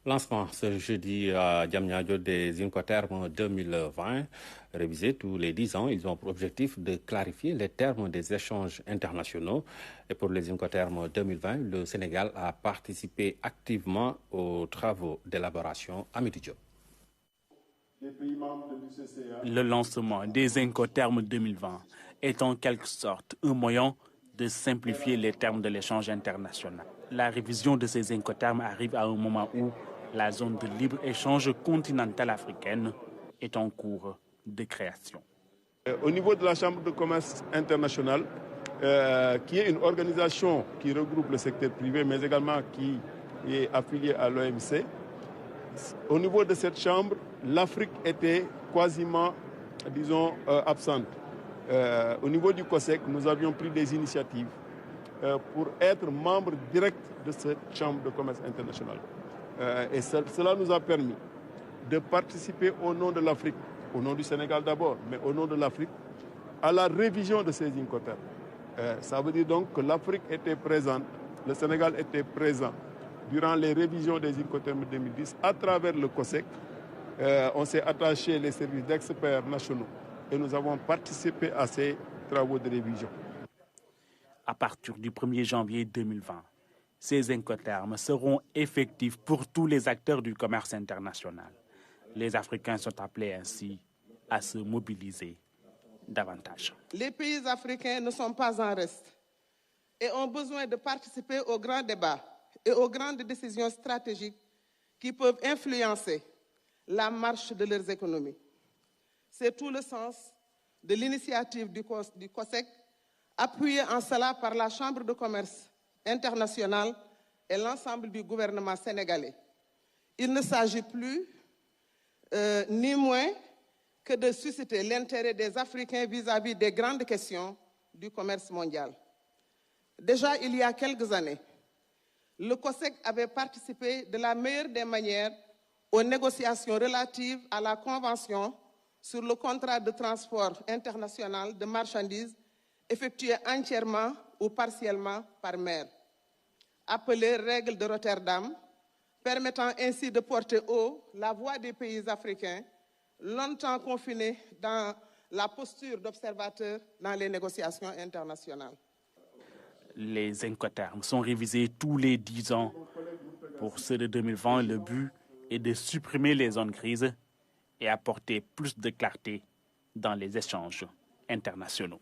Lancement ce jeudi à Diamniadio des Incoterms 2020. Révisés tous les 10 ans, ils ont pour objectif de clarifier les termes des échanges internationaux. Et pour les Incoterms 2020, le Sénégal a participé activement aux travaux d'élaboration à Midi Diop. Le lancement des Incoterms 2020 est en quelque sorte un moyen de simplifier les termes de l'échange international. La révision de ces Incoterms arrive à un moment où la zone de libre-échange continentale africaine est en cours de création. Au niveau de la Chambre de commerce internationale, qui est une organisation qui regroupe le secteur privé, mais également qui est affiliée à l'OMC, au niveau de cette chambre, l'Afrique était quasiment, disons, absente. Au niveau du COSEC, nous avions pris des initiatives pour être membre direct de cette chambre de commerce internationale. Et cela nous a permis de participer au nom de l'Afrique, au nom du Sénégal d'abord, mais au nom de l'Afrique, à la révision de ces Incoterms. Ça veut dire donc que l'Afrique était présente, le Sénégal était présent durant les révisions des Incoterms 2010 à travers le COSEC. On s'est attaché les services d'experts nationaux et nous avons participé à ces travaux de révision. À partir du 1er janvier 2020, ces Incoterms seront effectifs pour tous les acteurs du commerce international. Les Africains sont appelés ainsi à se mobiliser davantage. Les pays africains ne sont pas en reste et ont besoin de participer aux grands débats et aux grandes décisions stratégiques qui peuvent influencer la marche de leurs économies. C'est tout le sens de l'initiative du COSEC, appuyée en cela par la Chambre de commerce internationale et l'ensemble du gouvernement sénégalais. Il ne s'agit plus ni moins que de susciter l'intérêt des Africains vis-à-vis des grandes questions du commerce mondial. Déjà, il y a quelques années, le COSEC avait participé de la meilleure des manières aux négociations relatives à la Convention sur le contrat de transport international de marchandises effectué entièrement ou partiellement par mer, appelée règle de Rotterdam, permettant ainsi de porter haut la voix des pays africains, longtemps confinés dans la posture d'observateurs dans les négociations internationales. Les Incoterms sont révisés tous les 10 ans. Pour ceux de 2020, le but est de supprimer les zones grises et apporter plus de clarté dans les échanges internationaux.